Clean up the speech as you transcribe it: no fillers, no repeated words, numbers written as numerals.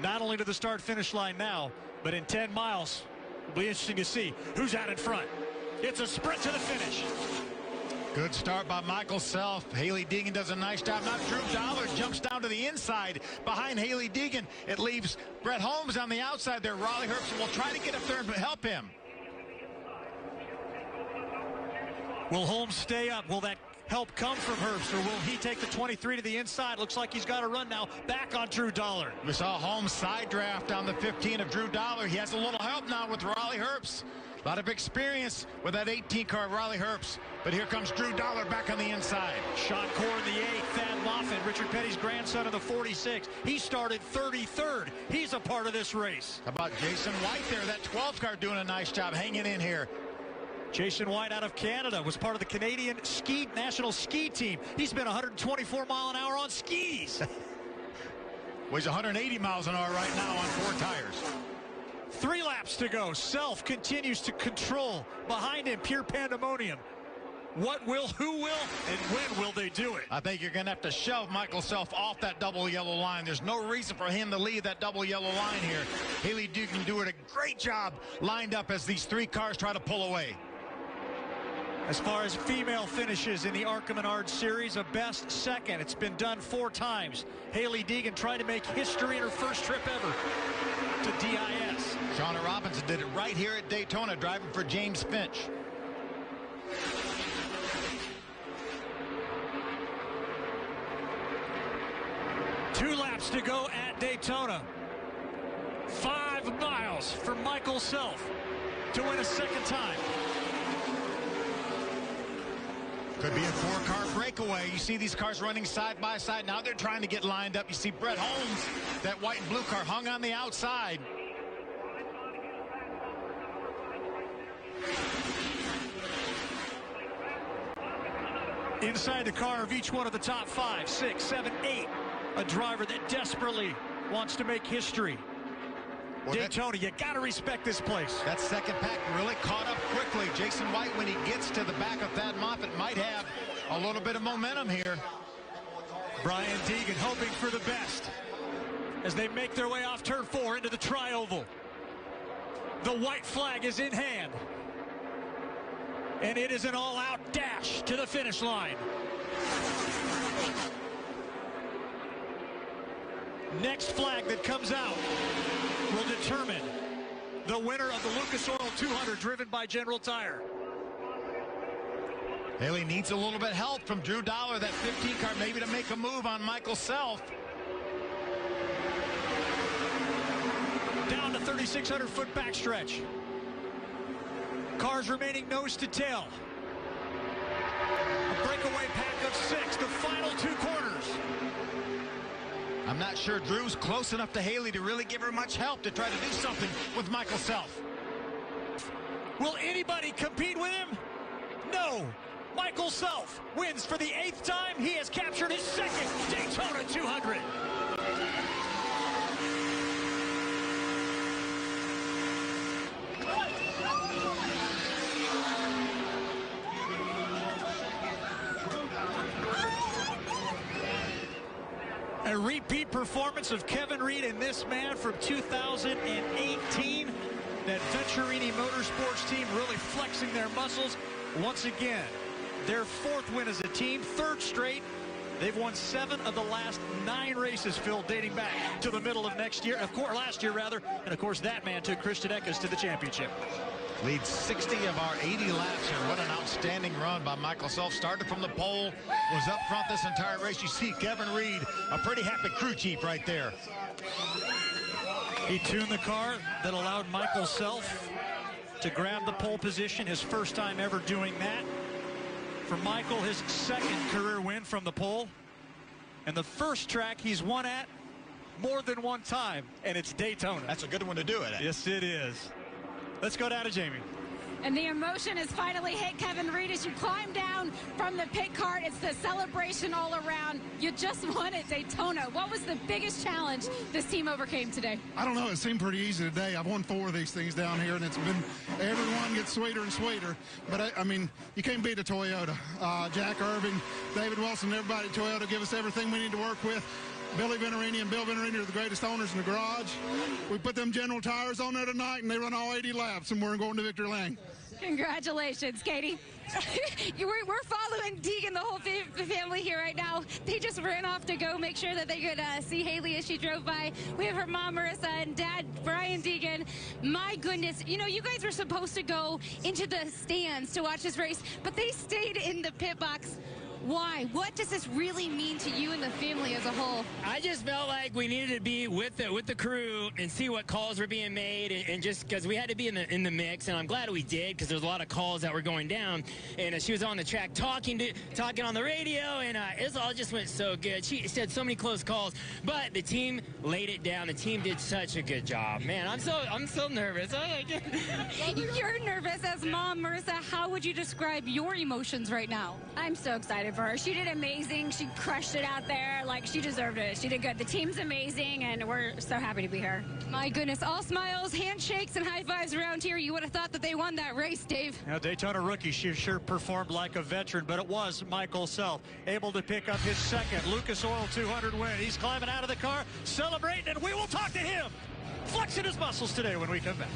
not only to the start-finish line now, but in 10 miles. It'll be interesting to see who's out in front. It's a sprint to the finish. Good start by Michael Self. Hailie Deegan does a nice job. Now Drew Dollar jumps down to the inside behind Hailie Deegan. It leaves Brett Holmes on the outside there. Raleigh Herbst will try to get up there and help him. Will Holmes stay up? Will that help come from Herbst, or will he take the 23 to the inside? Looks like he's got a run now back on Drew Dollar. We saw Holmes side draft on the 15 of Drew Dollar. He has a little help now with Raleigh Herbst. A lot of experience with that 18 car Raleigh Herbst. But here comes Drew Dollar back on the inside. Sean Core in the 8, Thad Moffitt, Richard Petty's grandson in the 46. He started 33rd. He's a part of this race. How about Jason White there? That 12 car doing a nice job hanging in here. Jason White out of Canada was part of the Canadian national ski team. He's been 124 mile an hour on skis. Weighs 180 miles an hour right now on 4 tires. 3 laps to go. Self continues to control. Behind him, pure pandemonium. What will, who will, and when will they do it? I think you're going to have to shove Michael Self off that double yellow line. There's no reason for him to leave that double yellow line here. Hailie Deegan doing a great job lined up as these 3 cars try to pull away. As far as female finishes in the ARCA Menards Series, a best second. It's been done 4 times. Hailie Deegan trying to make history in her first trip ever to DIS. Shauna Robinson did it right here at Daytona, driving for James Finch. Two laps to go at Daytona. 5 miles for Michael Self to win a second time. Could be a 4-car breakaway. You see these cars running side by side. Now they're trying to get lined up. You see Brett Holmes, that white and blue car, hung on the outside. Inside the car of each one of the top 5, 6, 7, 8. A driver that desperately wants to make history. Well, Daytona, you got to respect this place. That second pack really caught up quickly. Jason White, when he gets to the back of Thad Moffitt, might have a little bit of momentum here. Brian Deegan hoping for the best as they make their way off turn 4 into the tri-oval. The white flag is in hand. And it is an all-out dash to the finish line. Next flag that comes out will determine the winner of the Lucas Oil 200 driven by General Tire. Hailie needs a little bit help from Drew Dollar, that 15 car, maybe to make a move on Michael Self. Down to 3,600-foot backstretch. Cars remaining nose to tail. A breakaway pack of 6, the final 2 corners. I'm not sure Drew's close enough to Hailie to really give her much help to try to do something with Michael Self. Will anybody compete with him? No. Michael Self wins for the 8th time. He has captured his 2nd Daytona 200. A repeat performance of Kevin Reed and this man from 2018. That Venturini Motorsports team really flexing their muscles once again. Their 4th win as a team, 3rd straight. They've won 7 of the last 9 races, Phil, dating back to the middle of last year, rather. And of course, that man took Christian Eckes to the championship. Leads 60 of our 80 laps here. What an outstanding run by Michael Self. Started from the pole, was up front this entire race. You see Kevin Reed, a pretty happy crew chief right there. He tuned the car that allowed Michael Self to grab the pole position, his first time ever doing that. For Michael, his 2nd career win from the pole. And the first track he's won at more than one time, and it's Daytona. That's a good one to do it at. Yes, it is. Let's go down to Jamie. And the emotion has finally hit Kevin Reed as you climb down from the pit cart. It's the celebration all around. You just won at Daytona. What was the biggest challenge this team overcame today? I don't know. It seemed pretty easy today. I've won 4 of these things down here, and it's been, everyone gets sweeter and sweeter. But, I mean, you can't beat a Toyota. Jack Irving, David Wilson, everybody at Toyota give us everything we need to work with. Billy Venturini and Bill Venturini are the greatest owners in the garage. We put them General tires on there tonight, and they run all 80 laps, and we're going to victory lane. Congratulations, Katie. We're following Deegan, the whole family here right now. They just ran off to go make sure that they could see Hailie as she drove by. We have her mom, Marissa, and dad, Brian Deegan. My goodness, you know, you guys were supposed to go into the stands to watch this race, but they stayed in the pit box. Why? What does this really mean to you and the family as a whole? I just felt like we needed to be with the crew and see what calls were being made, and just because we had to be in the mix, and I'm glad we did, because there's a lot of calls that were going down. And she was on the track talking on the radio, and it all just went so good. She said so many close calls, but the team laid it down. The team did such a good job, man. I'm so nervous. You're nervous as mom, Marissa. How would you describe your emotions right now? I'm so excited for her. She did amazing. She crushed it out there. Like, she deserved it. She did good. The team's amazing, and we're so happy to be here. My goodness, all smiles, handshakes, and high fives around here. You would have thought that they won that race, Dave. Now, Daytona rookie, she sure performed like a veteran, but it was Michael Self able to pick up his second Lucas Oil 200 win. He's climbing out of the car, celebrating, and we will talk to him, flexing his muscles today when we come back.